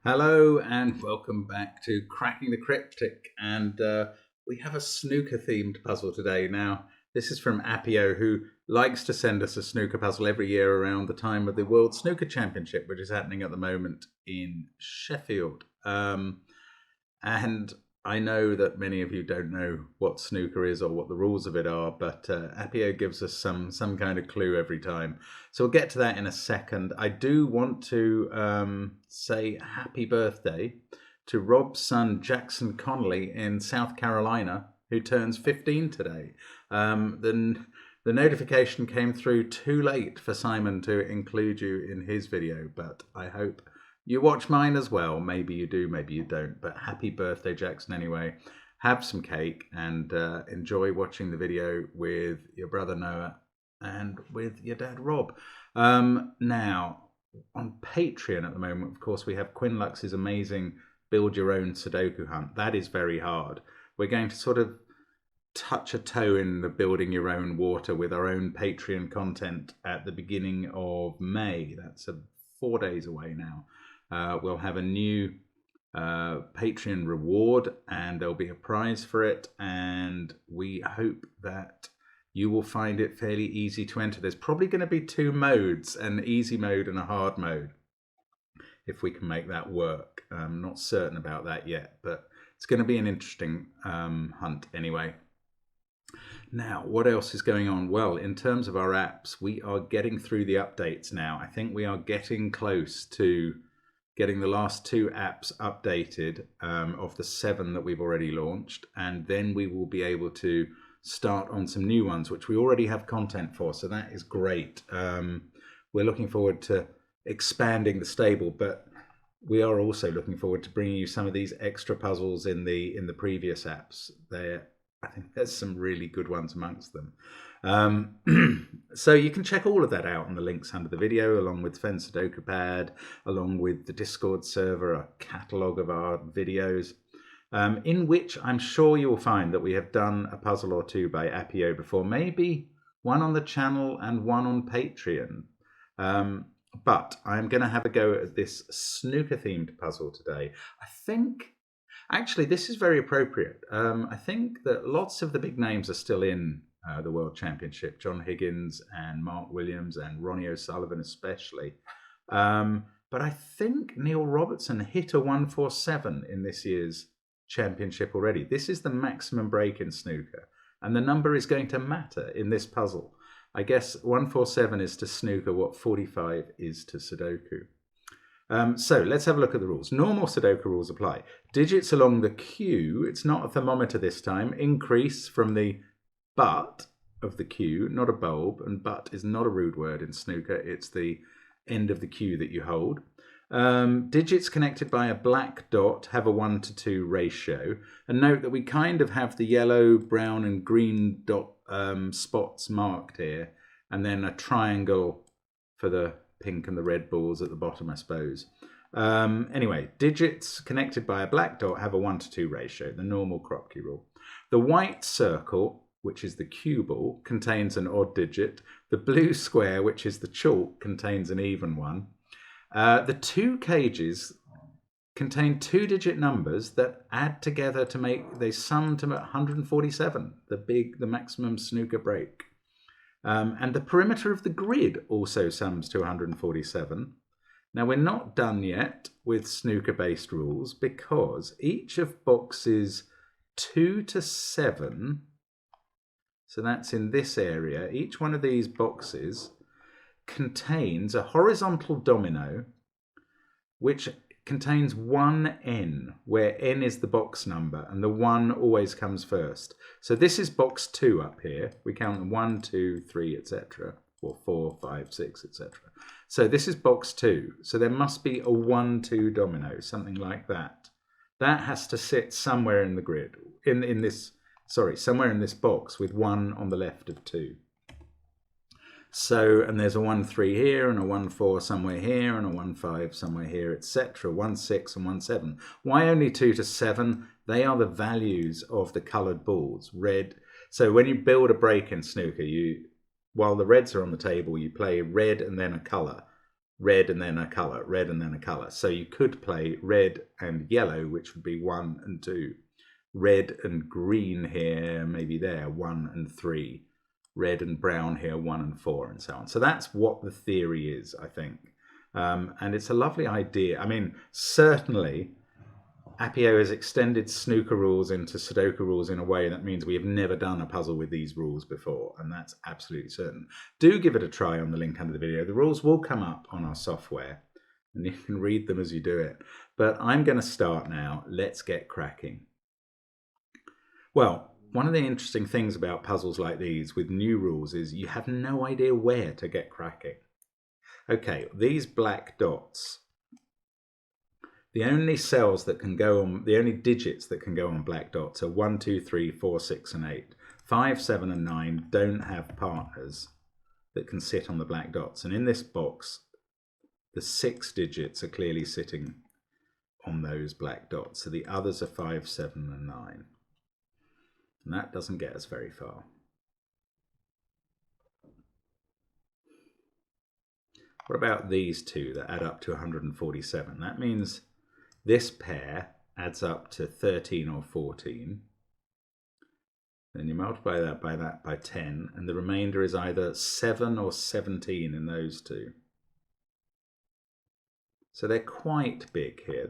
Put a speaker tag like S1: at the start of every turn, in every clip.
S1: Hello and welcome back to Cracking the Cryptic, and we have a snooker themed puzzle today. Now, this is from Appio, who likes to send us a snooker puzzle every year around the time of the World Snooker Championship, which is happening at the moment in Sheffield. And I know that many of you don't know what snooker is or what the rules of it are, but Appio gives us some kind of clue every time. So we'll get to that in a second. I do want to say happy birthday to Rob's son Jackson Connolly in South Carolina, who turns 15 today. The notification came through too late for Simon to include you in his video, but I hope you watch mine as well. Maybe you do, maybe you don't. But happy birthday, Jackson, anyway. Have some cake and enjoy watching the video with your brother Noah and with your dad Rob. Now, on Patreon at the moment, of course, we have Quinn Lux's amazing Build Your Own Sudoku Hunt. That is very hard. We're going to sort of touch a toe in the building your own water with our own Patreon content at the beginning of May. That's 4 days away now. We'll have a new Patreon reward and there'll be a prize for it, and we hope that you will find it fairly easy to enter. There's probably going to be 2 modes, an easy mode and a hard mode, if we can make that work. I'm not certain about that yet, but it's going to be an interesting hunt anyway. Now, what else is going on? Well, in terms of our apps, we are getting through the updates now. I think we are getting close to getting the last 2 apps updated of the 7 that we've already launched, and then we will be able to start on some new ones, which we already have content for, so that is great. We're looking forward to expanding the stable, but we are also looking forward to bringing you some of these extra puzzles in the previous apps. I think there's some really good ones amongst them. So you can check all of that out on the links under the video, along with SUDOKU PAD, along with the Discord server, a catalogue of our videos, in which I'm sure you will find that we have done a puzzle or 2 by Appio before, maybe one on the channel and one on Patreon. But I'm going to have a go at this snooker-themed puzzle today. I think, actually, this is very appropriate. I think that lots of the big names are still in the World Championship. John Higgins and Mark Williams and Ronnie O'Sullivan especially. But I think Neil Robertson hit a 147 in this year's championship already. This is the maximum break in snooker, and the number is going to matter in this puzzle. I guess 147 is to snooker what 45 is to Sudoku. So let's have a look at the rules. Normal Sudoku rules apply. Digits along the queue, it's not a thermometer this time, increase from the butt of the queue, not a bulb, and butt is not a rude word in snooker, it's the end of the queue that you hold. Digits connected by a black dot have a 1:2 ratio, and note that we kind of have the yellow, brown and green dot spots marked here, and then a triangle for the pink and the red balls at the bottom, I suppose. Anyway, digits connected by a black dot have a 1:2 ratio, the normal Kropke rule. The white circle, which is the cue ball, contains an odd digit. The blue square, which is the chalk, contains an even one. The 2 cages contain 2-digit numbers that add together to they sum to 147, the maximum snooker break. And the perimeter of the grid also sums to 147. Now, we're not done yet with snooker-based rules because each of boxes 2 to 7, so that's in this area, each one of these boxes contains a horizontal domino which contains 1 N, where N is the box number and the 1 always comes first. So this is box 2 up here. We count 1, 2, 3, etc. or 4, 5, 6, etc. So this is box 2. So there must be a 1, 2 domino, something like that. That has to sit somewhere in the grid, somewhere in this box with 1 on the left of 2. So, and there's a 1, 3 here, and a 1, 4 somewhere here, and a 1, 5 somewhere here, etc. 1, 6 and 1, 7. Why only 2 to 7? They are the values of the coloured balls. Red. So when you build a break in snooker, while the reds are on the table, you play red and then a colour. red and then a colour, red and then a colour. So you could play red and yellow, which would be 1 and 2. Red and green here, maybe there, 1 and 3. Red and brown here, 1 and 4, and so on. So that's what the theory is, I think. And it's a lovely idea. I mean, certainly Appio has extended snooker rules into Sudoku rules in a way that means we have never done a puzzle with these rules before, and that's absolutely certain. Do give it a try on the link under the video. The rules will come up on our software, and you can read them as you do it. But I'm going to start now. Let's get cracking. Well, one of the interesting things about puzzles like these with new rules is you have no idea where to get cracking. Okay, these black dots. The only cells that can go on, the only digits that can go on black dots are 1, 2, 3, 4, 6, and 8. 5, 7, and 9 don't have partners that can sit on the black dots. And in this box, the 6 digits are clearly sitting on those black dots. So the others are 5, 7, and 9. And that doesn't get us very far. What about these two that add up to 147? That means this pair adds up to 13 or 14. Then you multiply that by 10, and the remainder is either 7 or 17 in those two. So they're quite big here.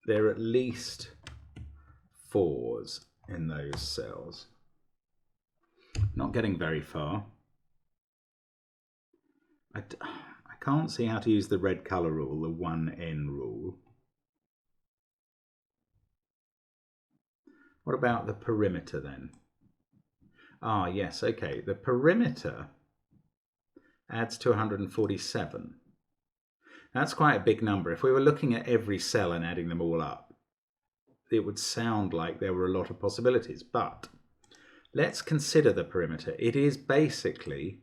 S1: They're at least 4s in those cells. Not getting very far. I can't see how to use the red colour rule, the 1n rule. What about the perimeter then? Ah, yes, okay. The perimeter adds to 147. That's quite a big number. If we were looking at every cell and adding them all up, it would sound like there were a lot of possibilities. But let's consider the perimeter. It is basically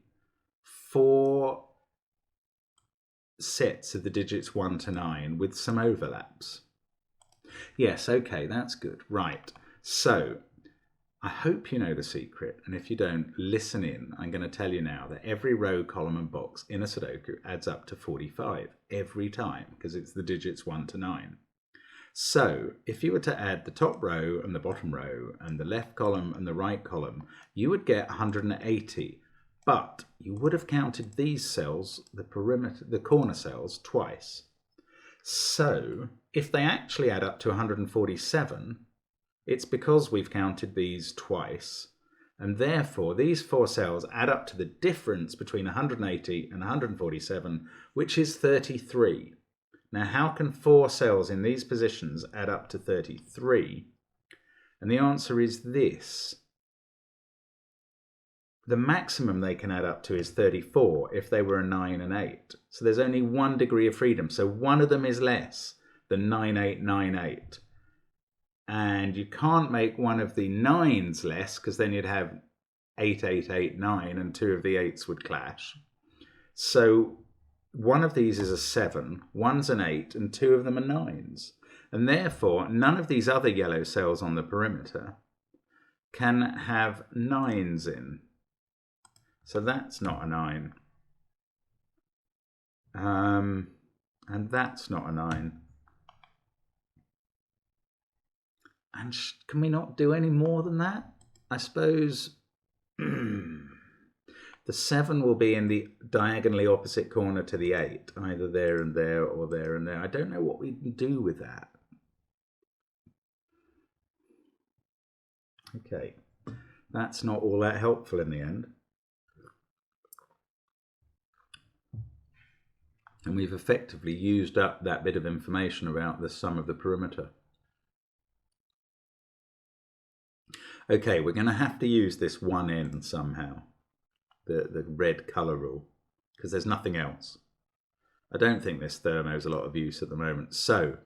S1: 4 sets of the digits 1 to 9 with some overlaps. Yes, okay, that's good. Right. So I hope you know the secret, and if you don't, listen in. I'm going to tell you now that every row, column and box in a Sudoku adds up to 45 every time, because it's the digits 1 to 9. So if you were to add the top row and the bottom row and the left column and the right column, you would get 180, but you would have counted these cells, the perimeter, the corner cells, twice. So if they actually add up to 147, it's because we've counted these twice, and therefore these 4 cells add up to the difference between 180 and 147, which is 33. Now, how can 4 cells in these positions add up to 33? And the answer is this. The maximum they can add up to is 34 if they were a 9 and 8. So there's only 1 degree of freedom. So one of them is less than 9898. And you can't make one of the 9s less, because then you'd have 8889 and 2 of the 8s would clash. So one of these is a 7, one's an 8, and 2 of them are 9s. And therefore, none of these other yellow cells on the perimeter can have 9s in. So that's not a 9. And that's not a 9. And can we not do any more than that? I suppose the 7 will be in the diagonally opposite corner to the 8, either there and there or there and there. I don't know what we can do with that. Okay, that's not all that helpful in the end. And we've effectively used up that bit of information about the sum of the perimeter. Okay, we're going to have to use this 1n somehow, the red colour rule, because there's nothing else. I don't think this thermo's a lot of use at the moment. So,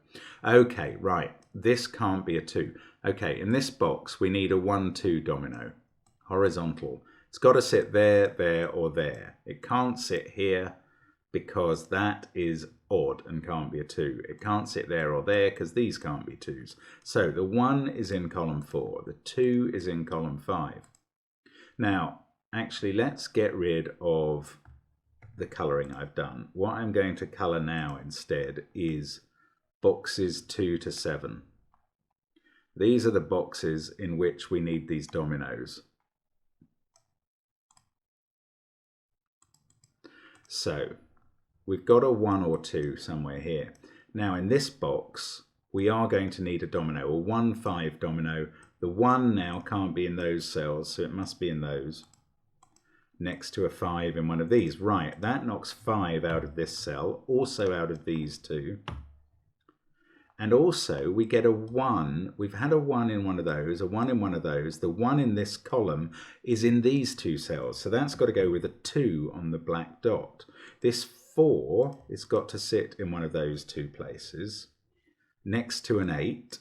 S1: okay, right, this can't be a 2. Okay, in this box we need a 1-2 domino, horizontal. It's got to sit there, there, or there. It can't sit here because that is odd and can't be a 2. It can't sit there or there because these can't be 2s. So the 1 is in column 4, the 2 is in column 5. Now, actually, let's get rid of the colouring I've done. What I'm going to colour now instead is boxes 2 to 7. These are the boxes in which we need these dominoes. So we've got a 1 or 2 somewhere here. Now in this box we are going to need a domino, a 1, 5 domino. The 1 now can't be in those cells, so it must be in those. Next to a 5 in one of these. Right, that knocks 5 out of this cell, also out of these two. And also we get a 1, we've had a 1 in one of those, a 1 in one of those. The 1 in this column is in these two cells, so that's got to go with a 2 on the black dot. This 4 has got to sit in one of those two places, next to an 8,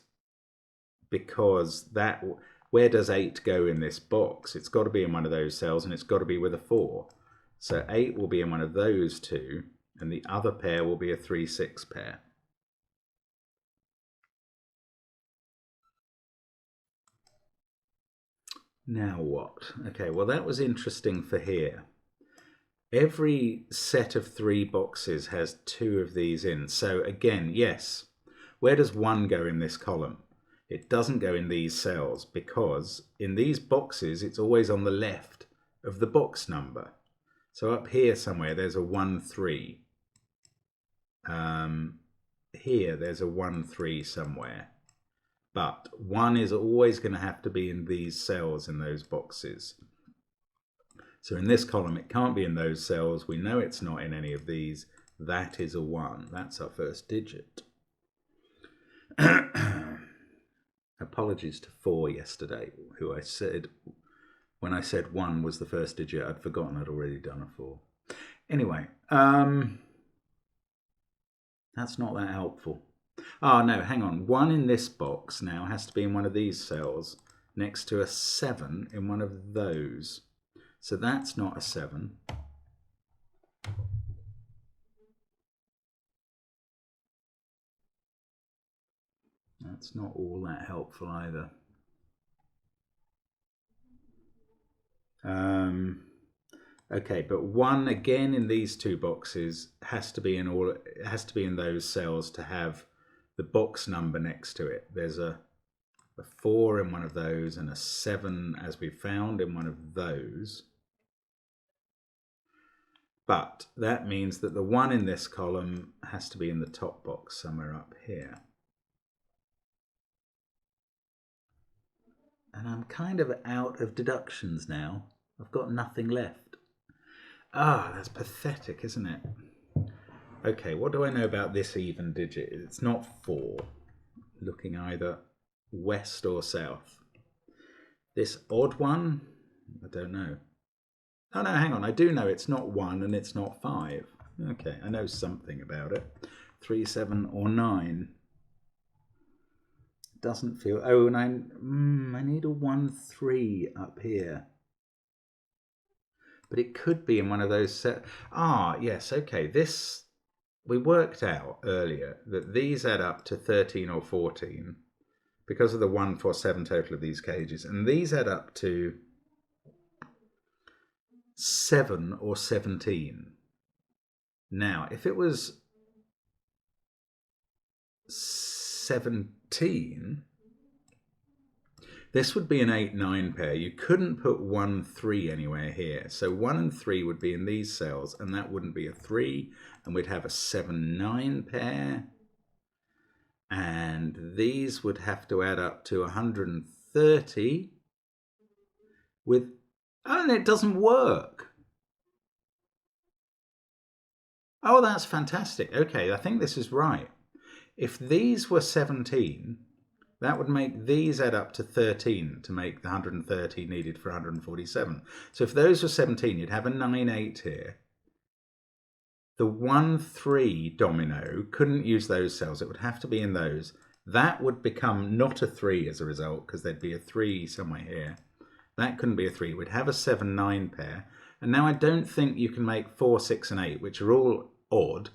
S1: because that, where does 8 go in this box? It's got to be in one of those cells, and it's got to be with a 4. So 8 will be in one of those two, and the other pair will be a 3, 6 pair. Now what? Okay, well that was interesting for here. Every set of 3 boxes has 2 of these in. So again, yes, where does 1 go in this column? It doesn't go in these cells because in these boxes it's always on the left of the box number. So up here somewhere there's a 1, 3. Here there's a 1, 3 somewhere. But 1 is always going to have to be in these cells in those boxes. So in this column, it can't be in those cells. We know it's not in any of these. That is a 1. That's our first digit. Apologies to 4 yesterday, who I said, when I said 1 was the first digit, I'd forgotten I'd already done a 4. Anyway, that's not that helpful. Oh no, hang on. 1 in this box now has to be in one of these cells next to a 7 in one of those. So that's not a 7. That's not all that helpful either. Okay, but 1 again in these two boxes has to be in all. It has to be in those cells to have the box number next to it. There's a 4 in one of those and a 7, as we found, in one of those. But that means that the 1 in this column has to be in the top box somewhere up here. And I'm kind of out of deductions now. I've got nothing left. Ah, that's pathetic, isn't it? Okay, what do I know about this even digit? It's not 4, looking either west or south. This odd one, I don't know. Oh no, hang on, I do know it's not 1 and it's not 5. Okay, I know something about it. 3, 7 or 9. Doesn't feel, oh, and I need a 1, 3 up here. But it could be in one of those set. Ah, yes, okay, this, we worked out earlier that these add up to 13 or 14 because of the 1, 4, 7 total of these cages, and these add up to 7 or 17. Now, if it was 17, this would be an 8, 9 pair. You couldn't put 1, 3 anywhere here. So 1 and 3 would be in these cells, and that wouldn't be a 3. And we'd have a 7, 9 pair. And these would have to add up to 130 with, oh, and it doesn't work. Oh, that's fantastic. Okay, I think this is right. If these were 17, that would make these add up to 13 to make the 130 needed for 147. So if those were 17, you'd have a 9, 8 here. The 1, 3 domino couldn't use those cells. It would have to be in those. That would become not a 3 as a result, because there'd be a 3 somewhere here. That couldn't be a 3. We'd have a 7, 9 pair. And now I don't think you can make 4, 6 and 8, which are all odd,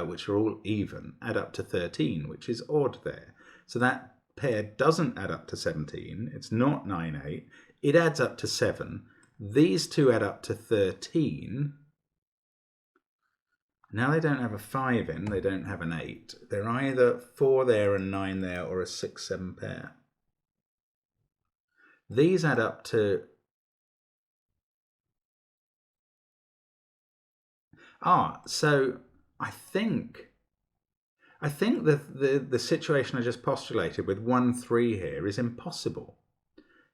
S1: which are all even, add up to 13, which is odd there. So that pair doesn't add up to 17. It's not 9, 8. It adds up to 7. These two add up to 13. Now they don't have a 5 in, they don't have an 8. They're either 4 there and 9 there, or a 6, 7 pair. These add up to... so I think the situation I just postulated with 1, 3 here is impossible.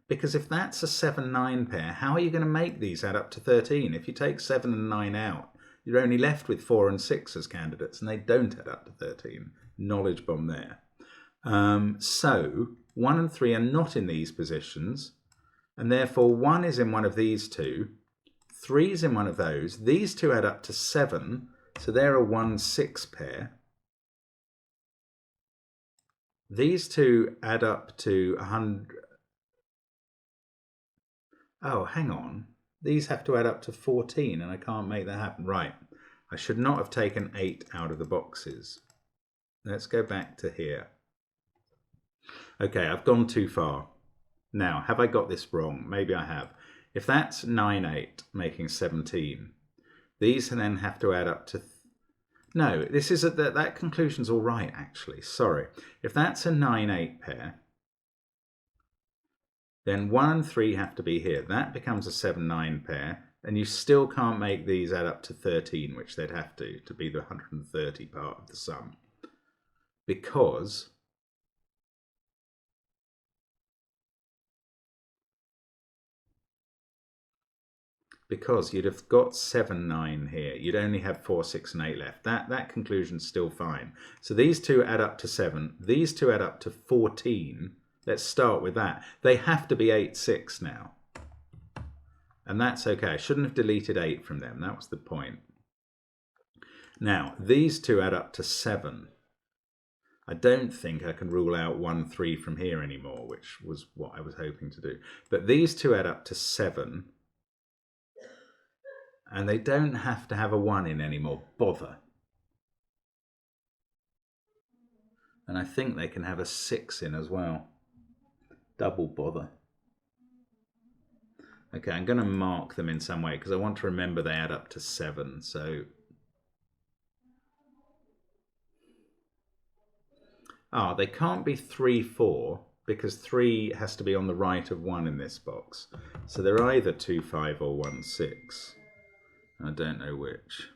S1: Because if that's a 7, 9 pair, how are you going to make these add up to 13? If you take 7 and 9 out, you're only left with 4 and 6 as candidates, and they don't add up to 13. Knowledge bomb there. So 1 and 3 are not in these positions, and therefore 1 is in one of these two, 3 is in one of those. These two add up to 7, so they're a 1, 6 pair. These two add up to 100. Oh, hang on. These have to add up to 14, and I can't make that happen. Right. I should not have taken 8 out of the boxes. Let's go back to here. Okay, I've gone too far. Now, have I got this wrong? Maybe I have. If that's 9, 8, making 17, these then have to add up to... No, this is that conclusion's all right, actually. Sorry. If that's a 9, 8 pair, then 1 and 3 have to be here. That becomes a 7, 9 pair, and you still can't make these add up to 13, which they'd have to be the 130 part of the sum. Because you'd have got 7, 9 here. You'd only have 4, 6, and 8 left. That conclusion's still fine. So these two add up to 7. These two add up to 14. Let's start with that. They have to be 8, 6 now. And that's okay. I shouldn't have deleted 8 from them. That was the point. Now, these two add up to 7. I don't think I can rule out 1, 3 from here anymore, which was what I was hoping to do. But these two add up to 7. And they don't have to have a 1 in anymore. Bother. And I think they can have a 6 in as well. Double bother. Okay, I'm going to mark them in some way because I want to remember they add up to 7. So, they can't be 3, 4 because 3 has to be on the right of 1 in this box. So they're either 2, 5 or 1, 6. I don't know which.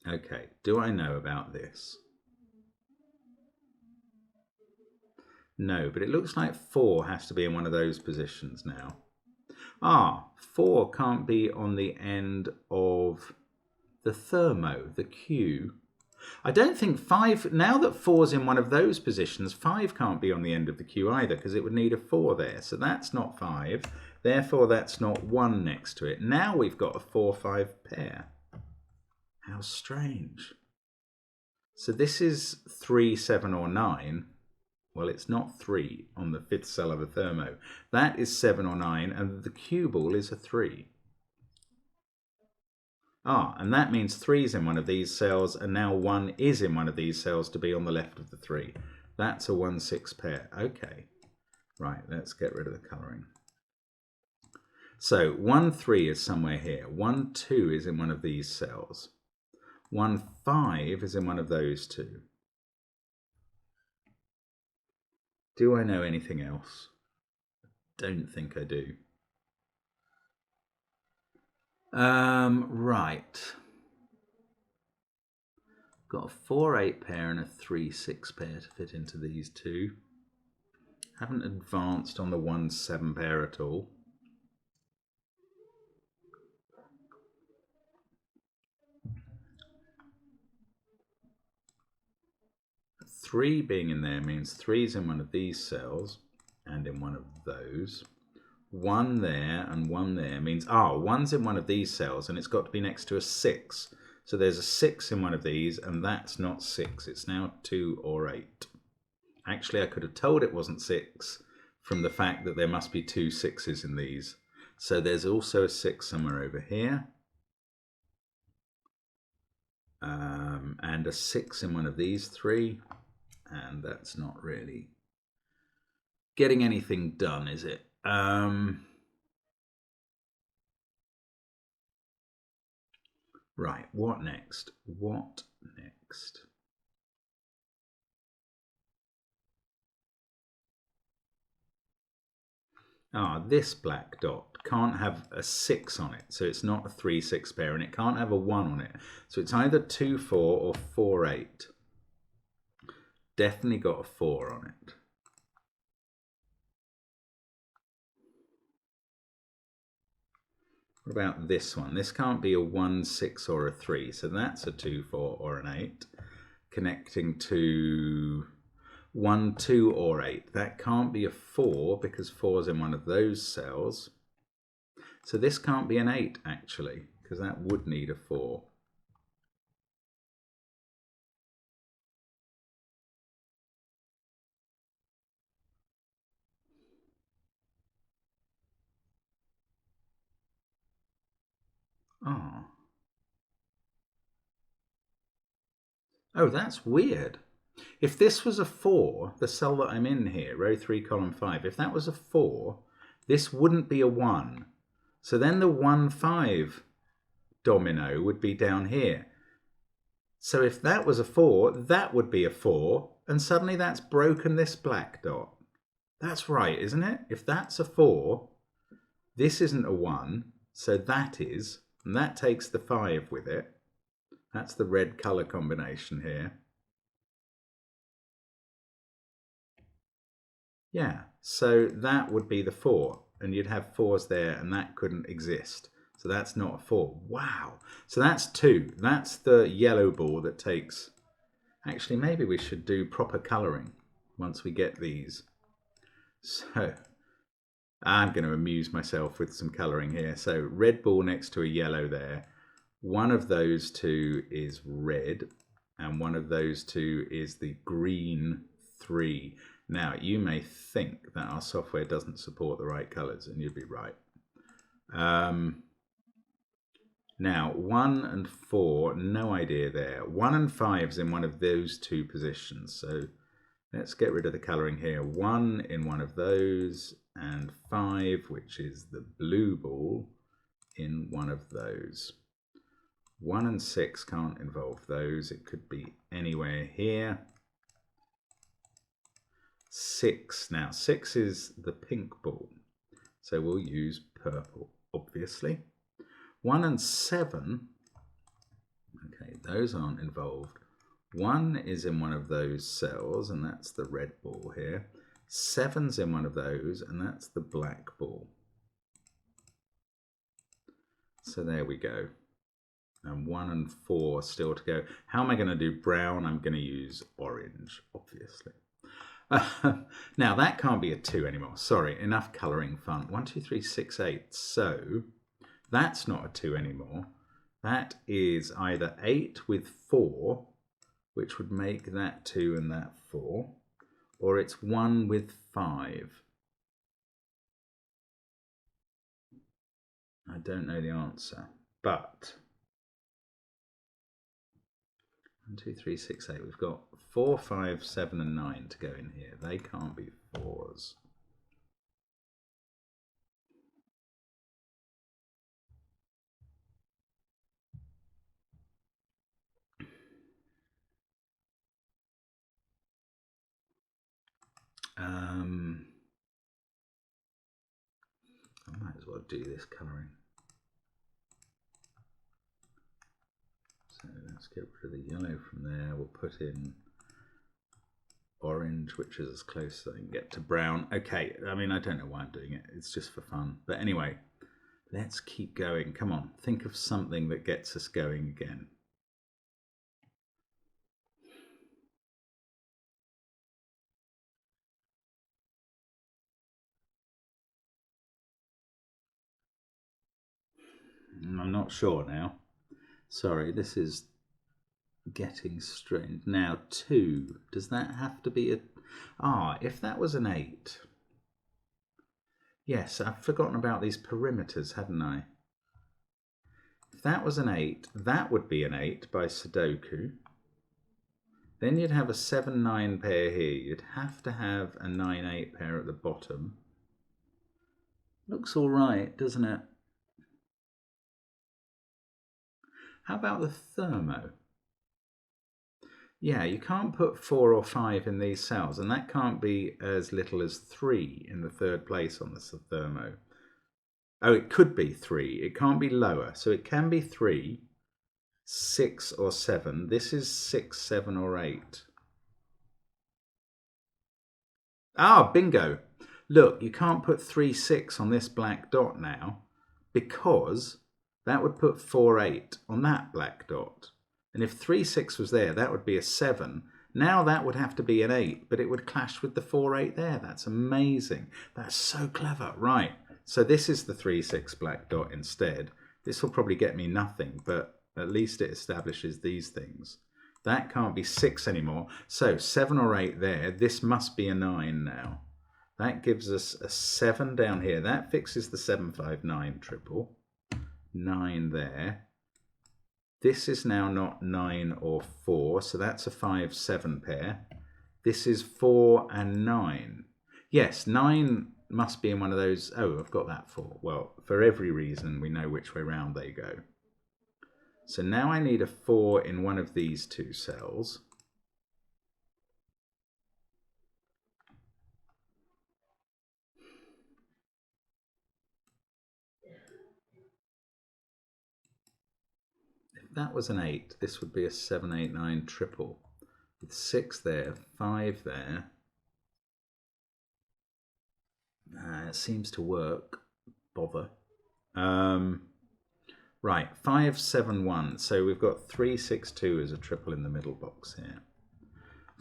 S1: Okay, do I know about this? No, but it looks like 4 has to be in one of those positions now. 4 can't be on the end of the thermo, the Q. I don't think 5, now that 4's in one of those positions, 5 can't be on the end of the Q either because it would need a 4 there. So that's not 5, therefore that's not 1 next to it. Now we've got a 4, 5 pair. How strange. So this is 3, 7 or 9. Well, it's not 3 on the 5th cell of a thermo. That is 7 or 9, and the cue ball is a 3. And that means 3 is in one of these cells, and now 1 is in one of these cells to be on the left of the 3. That's a 1, 6 pair. Okay. Right, let's get rid of the colouring. So 1, 3 is somewhere here. 1, 2 is in one of these cells. 1, 5 is in one of those two. Do I know anything else? Don't think I do. Right. Got a 4, 8 pair and a 3, 6 pair to fit into these two. Haven't advanced on the 1, 7 pair at all. Three being in there means 3's in one of these cells and in one of those. 1 there and 1 there means 1's in one of these cells and it's got to be next to a 6. So there's a 6 in one of these and that's not 6. It's now 2 or 8. Actually, I could have told it wasn't 6 from the fact that there must be 2 6's in these. So there's also a 6 somewhere over here. And a 6 in one of these 3. And that's not really getting anything done, is it? Right, what next? What next? This black dot can't have a 6 on it, so it's not a 3-6 pair, and it can't have a 1 on it. So it's either 2-4 or 4-8. Definitely got a 4 on it. What about this one? This can't be a 1, 6 or a 3, so that's a 2, 4 or an 8. Connecting to 1, 2 or 8. That can't be a 4 because 4 is in one of those cells. So this can't be an 8 actually, because that would need a 4. Oh, that's weird. If this was a 4, the cell that I'm in here, row 3, column 5, if that was a 4, this wouldn't be a 1. So then the 1, 5 domino would be down here. So if that was a 4, that would be a 4, and suddenly that's broken this black dot. That's right, isn't it? If that's a 4, this isn't a 1, so that is, and that takes the 5 with it. That's the red colour combination here. Yeah, so that would be the 4, and you'd have 4s there, and that couldn't exist. So that's not a 4. Wow. So that's 2. That's the yellow ball that takes... Actually, maybe we should do proper colouring once we get these. So I'm going to amuse myself with some colouring here. So red ball next to a yellow there. One of those two is red, and one of those two is the green 3. Now, you may think that our software doesn't support the right colours, and you'd be right. Now, 1 and 4, no idea there. 1 and 5 is in one of those two positions. So let's get rid of the colouring here. 1 in one of those, and 5, which is the blue ball, in one of those. 1 and 6 can't involve those. It could be anywhere here. 6. Now, 6 is the pink ball. So we'll use purple, obviously. 1 and 7, okay, those aren't involved. 1 is in one of those cells, and that's the red ball here. 7's in one of those, and that's the black ball. So there we go. And 1 and 4 still to go. How am I going to do brown? I'm going to use orange, obviously. Now, that can't be a 2 anymore. Sorry, enough colouring fun. 1, 2, 3, 6, 8. So that's not a 2 anymore. That is either 8 with 4, which would make that 2 and that 4, or it's 1 with 5. I don't know the answer, but 1, 2, 3, 6, 8. We've got 4, 5, 7, and 9 to go in here. They can't be 4s. I might as well do this colouring. So let's get rid of the yellow from there. We'll put in orange, which is as close as I can get to brown. Okay, I mean, I don't know why I'm doing it. It's just for fun. But anyway, let's keep going. Come on, think of something that gets us going again. I'm not sure now. Sorry, this is getting strange. Now, 2. Does that have to be a... if that was an 8. Yes, I've forgotten about these perimeters, hadn't I? If that was an 8, that would be an 8 by Sudoku. Then you'd have a 7-9 pair here. You'd have to have a 9-8 pair at the bottom. Looks all right, doesn't it? How about the thermo? Yeah, you can't put 4 or 5 in these cells, and that can't be as little as 3 in the third place on the thermo. Oh, it could be 3. It can't be lower. So it can be 3, 6 or 7. This is 6, 7 or 8. Ah, bingo. Look, you can't put 3, 6 on this black dot now because that would put 4, 8 on that black dot. And if 3, 6 was there, that would be a 7. Now that would have to be an 8, but it would clash with the 4, 8 there. That's amazing. That's so clever. Right. So this is the 3, 6 black dot instead. This will probably get me nothing, but at least it establishes these things. That can't be 6 anymore. So 7 or 8 there. This must be a 9 now. That gives us a 7 down here. That fixes the 7, 5, 9 triple. 9 there. This is now not 9 or 4, so that's a 5, 7 pair. This is 4 and 9. Yes, 9 must be in one of those. Oh, I've got that 4. Well, for every reason, we know which way round they go. So now I need a 4 in one of these two cells. If that was an 8, this would be a 7, 8, 9 triple. With 6 there, 5 there. It seems to work. Bother. Right, 5, 7, 1. So we've got 3, 6, 2 as a triple in the middle box here.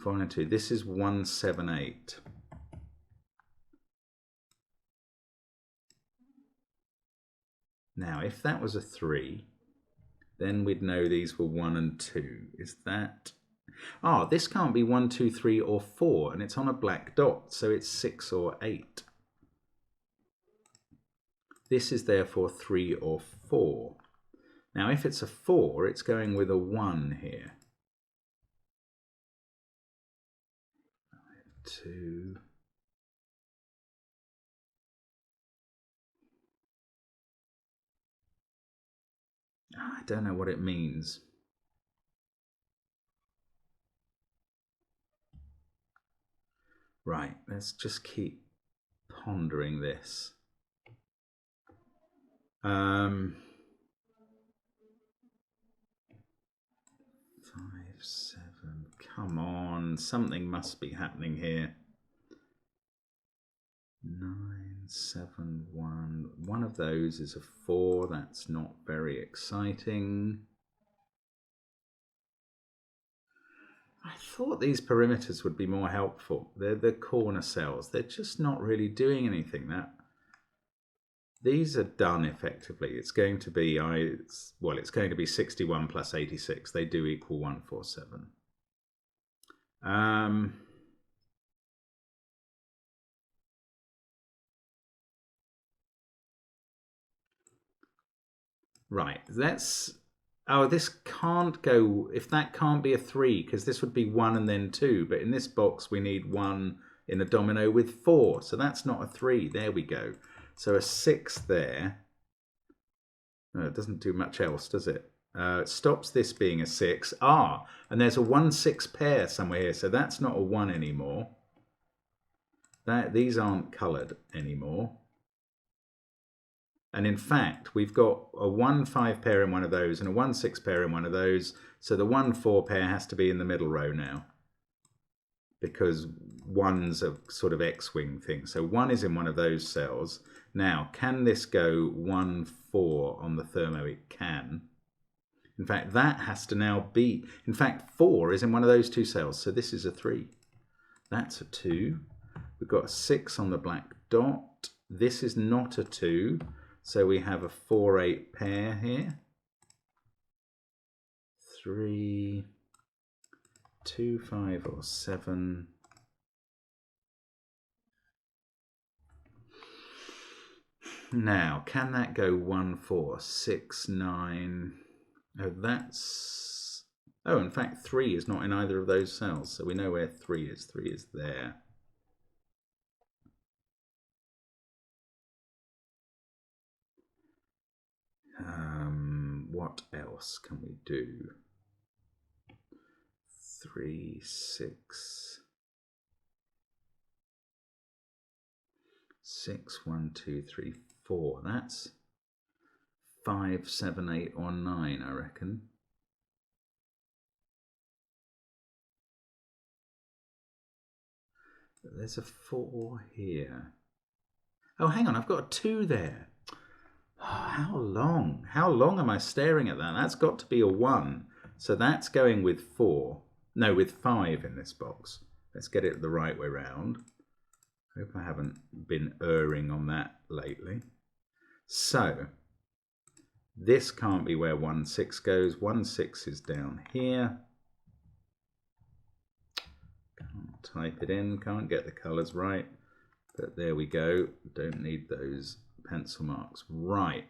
S1: 4 and 2. This is 1, 7, 8. Now, if that was a 3, then we'd know these were 1 and 2. Is that... Ah, this can't be 1, 2, 3 or 4, and it's on a black dot, so it's 6 or 8. This is therefore 3 or 4. Now, if it's a 4, it's going with a 1 here. 2. I don't know what it means. Right, let's just keep pondering this. 5, 7. Come on, something must be happening here. 9, 7, 1. One of those is a 4. That's not very exciting. I thought these perimeters would be more helpful. They're the corner cells. They're just not really doing anything. These are done effectively. It's going to be it's going to be 61 plus 86. They do equal 147. Right, this can't go, if that can't be a 3, because this would be 1 and then 2, but in this box we need 1 in a domino with 4, so that's not a 3. There we go. So a 6 there. No, it doesn't do much else, does it? It stops this being a 6. And there's a 1, 6 pair somewhere here, so that's not a 1 anymore. These aren't coloured anymore. And in fact, we've got a 1, 5 pair in one of those and a 1, 6 pair in one of those. So the 1, 4 pair has to be in the middle row now, because 1's a sort of X-wing thing. So 1 is in one of those cells. Now, can this go 1, 4 on the thermo? It can. In fact, that has to now be... In fact, 4 is in one of those two cells. So this is a 3. That's a 2. We've got a 6 on the black dot. This is not a 2. So we have a 4, 8 pair here. 3, 2, 5 or 7. Now, can that go 1, 4, 6, 9? Oh, that's... Oh, in fact, 3 is not in either of those cells. So we know where 3 is. 3 is there. what else can we do? 3, 6, 6, 1, 2, 3, 4. That's 5, 7, 8, or 9, I reckon. There's a 4 here. Oh, hang on, I've got a 2 there. Oh, how long? How long am I staring at that? That's got to be a 1. So that's going with 4. No, with 5 in this box. Let's get it the right way round. Hope I haven't been erring on that lately. So this can't be where 1, 6 goes. 1, 6 is down here. Can't type it in, can't get the colours right. But there we go. Don't need those pencil marks. Right.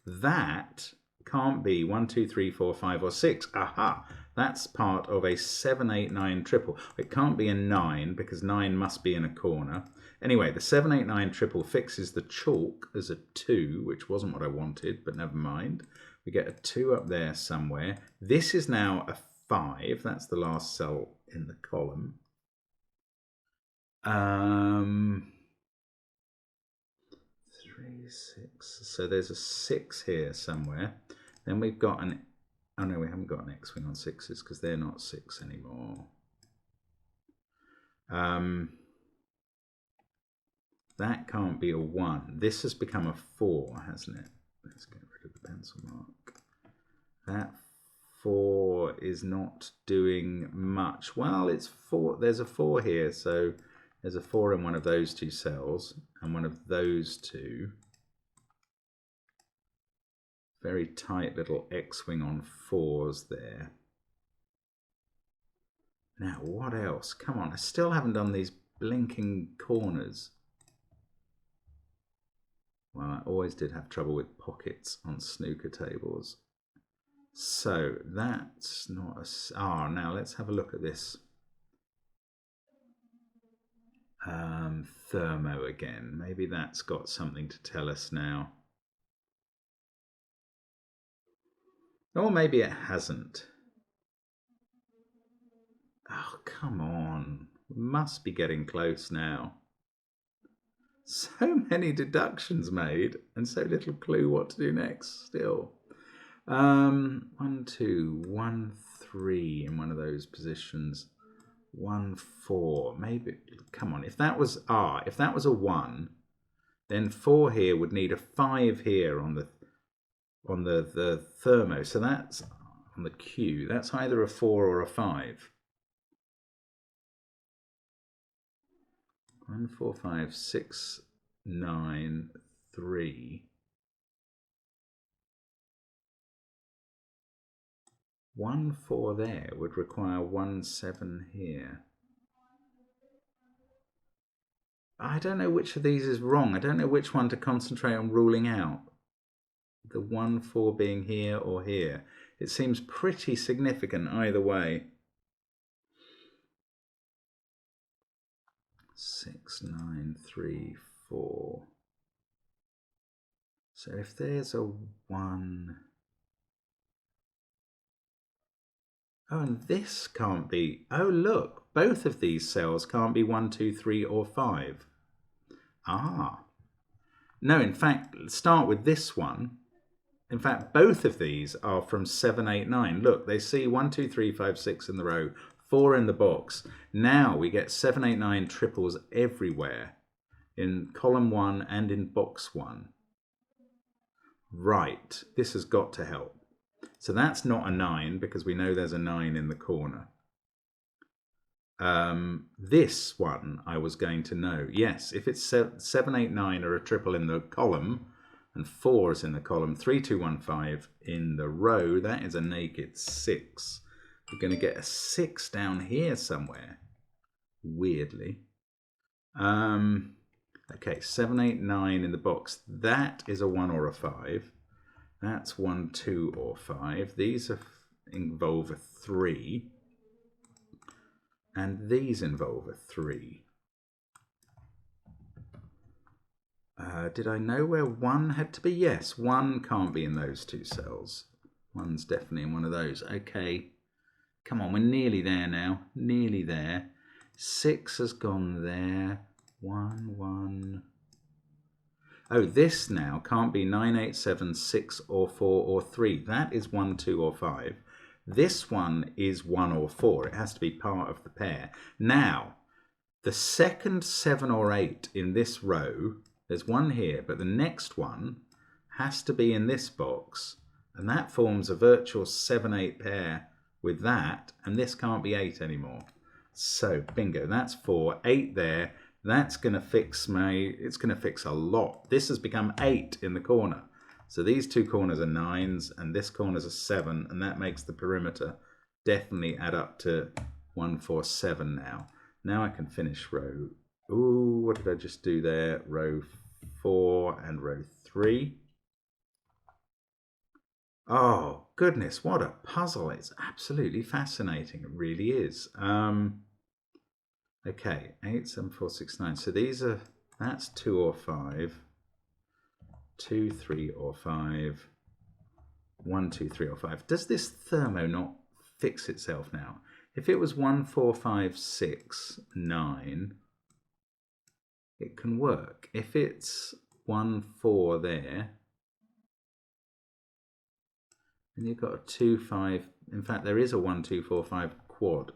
S1: That can't be 1, 2, 3, 4, 5, or 6. Aha! That's part of a 7, 8, 9 triple. It can't be a 9 because 9 must be in a corner. Anyway, the 7, 8, 9 triple fixes the chalk as a 2, which wasn't what I wanted, but never mind. We get a 2 up there somewhere. This is now a 5. That's the last cell in the column. 3, 6. So there's a 6 here somewhere. Then we've got an... Oh no, we haven't got an X-wing on 6s because they're not 6 anymore. That can't be a 1. This has become a 4, hasn't it? Let's get rid of the pencil mark. That 4 is not doing much. Well, it's 4. There's a 4 here, so there's a 4 in one of those 2 cells and one of those 2. Very tight little X-wing on 4s there. Now, what else? Come on, I still haven't done these blinking corners. Well, I always did have trouble with pockets on snooker tables. So that's not a... Ah, now let's have a look at this. Thermo again. Maybe that's got something to tell us now. Or maybe it hasn't. Oh, come on. We must be getting close now. So many deductions made and so little clue what to do next still. 1, 2, 1, 3 in one of those positions. 1, 4. Maybe, come on, if that was if that was a 1, then 4 here would need a 5 here on the thermo. So that's on the Q. That's either a 4 or a 5. 1, 4, 5, 6, 9, 3. 1, 4 there would require 1, 7 here. I don't know which of these is wrong. I don't know which one to concentrate on ruling out. The 1, 4 being here or here. It seems pretty significant either way. 6, 9, 3, 4. So if there's a 1... Oh, and this can't be... Oh, look, both of these cells can't be 1, 2, 3, or 5. Ah. No, in fact, let's start with this one. In fact, both of these are from 7, 8, 9. Look, they see 1, 2, 3, 5, 6 in the row, 4 in the box. Now we get 7, 8, 9 triples everywhere in column 1 and in box 1. Right, this has got to help. So that's not a 9 because we know there's a 9 in the corner. This one I was going to know. Yes, if it's 7, 8, 9 are a triple in the column and 4 is in the column, 3, 2, 1, 5 in the row, that is a naked 6. We're going to get a 6 down here somewhere, weirdly. Okay, 7, 8, 9 in the box. That is a 1 or a 5. That's 1, 2, or 5. These involve a 3. And these involve a 3. Did I know where 1 had to be? Yes, 1 can't be in those 2 cells. One's definitely in one of those. Okay, come on, we're nearly there now. Nearly there. 6 has gone there. 1, 1. Oh, this now can't be 9, 8, 7, 6 or 4 or 3. That is 1, 2 or 5. This one is 1 or 4. It has to be part of the pair. Now, the second 7 or 8 in this row, there's one here, but the next one has to be in this box. And that forms a virtual 7-8 pair with that, and this can't be 8 anymore. So, bingo, that's 4. 8 there. That's going to fix it's going to fix a lot. This has become 8 in the corner. So these two corners are 9s, and this corner's a 7, and that makes the perimeter definitely add up to 1, 4, 7 now. Now I can finish row, ooh, what did I just do there? Row 4 and row 3. Oh, goodness, what a puzzle. It's absolutely fascinating. It really is. Okay, 8, 7, 4, 6, 9. So these are, that's 2 or 5. 2, 3 or 5. 1, 2, 3 or 5. Does this thermo not fix itself now? If it was 1, 4, 5, 6, 9, it can work. If it's 1, 4 there, and you've got a 2, 5, in fact there is a 1, 2, 4, 5 quad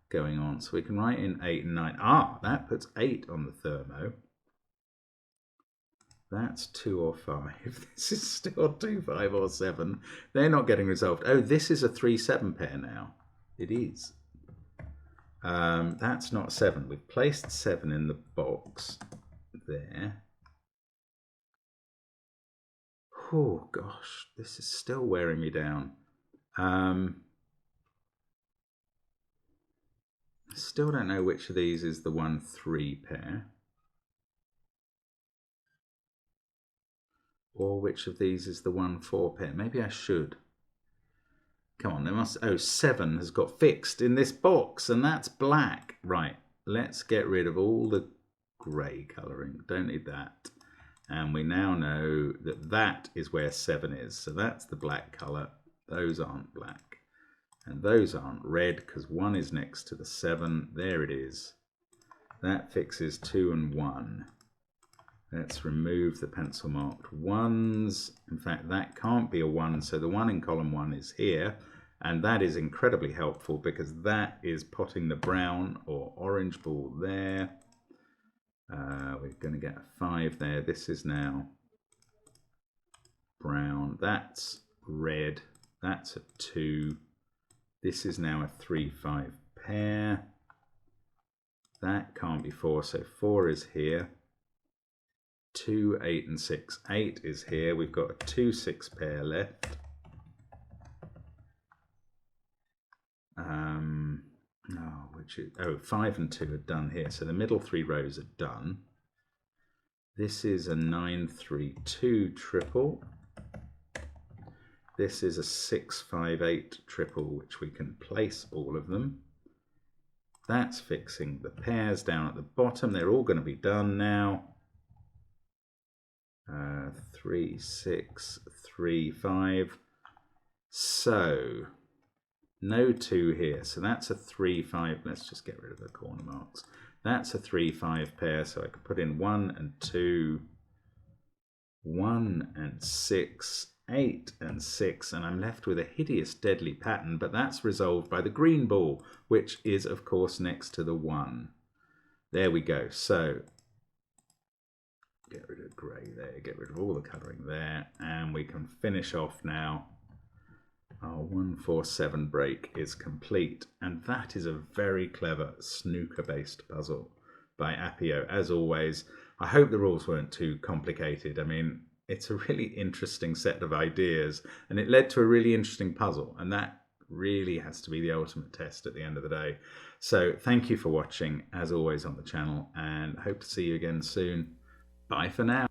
S1: going on, so we can write in 8 and 9. Ah, that puts 8 on the thermo. That's 2 or 5. This is still 2, 5 or 7. They're not getting resolved. Oh, this is a 3, 7 pair now. It is. That's not 7. We've placed 7 in the box there. Oh gosh, this is still wearing me down. I still don't know which of these is the 1, 3 pair. Or which of these is the 1, 4 pair. Maybe I should. Come on, there must, oh, 7 has got fixed in this box, and that's black. Right, let's get rid of all the grey colouring. Don't need that. And we now know that that is where 7 is. So that's the black colour. Those aren't black. And those aren't red, because 1 is next to the 7. There it is. That fixes 2 and 1. Let's remove the pencil marked 1s. In fact, that can't be a 1, so the 1 in column 1 is here. And that is incredibly helpful because that is potting the brown or orange ball there. We're going to get a 5 there. This is now brown. That's red. That's a 2. This is now a 3, 5 pair. That can't be 4, so 4 is here. 2, 8 and 6. 8 is here. We've got a 2, 6 pair left. Oh, 5 and 2 are done here. So the middle 3 rows are done. This is a 9, 3, 2 triple. This is a 6, 5, 8 triple, which we can place all of them. That's fixing the pairs down at the bottom. They're all going to be done now. 3, 6, 3, 5. So no 2 here. So that's a 3, 5. Let's just get rid of the corner marks. That's a 3, 5 pair. So I could put in 1 and 2, 1 and 6, 8 and 6, and I'm left with a hideous deadly pattern, but that's resolved by the green ball, which is of course next to the 1. There we go. So get rid of grey there, get rid of all the colouring there, and we can finish off now. Our 1, 4, 7 break is complete, and that is a very clever snooker-based puzzle by Appio. As always, I hope the rules weren't too complicated. I mean, it's a really interesting set of ideas, and it led to a really interesting puzzle, and that really has to be the ultimate test at the end of the day. So thank you for watching, as always, on the channel, and hope to see you again soon. Bye for now.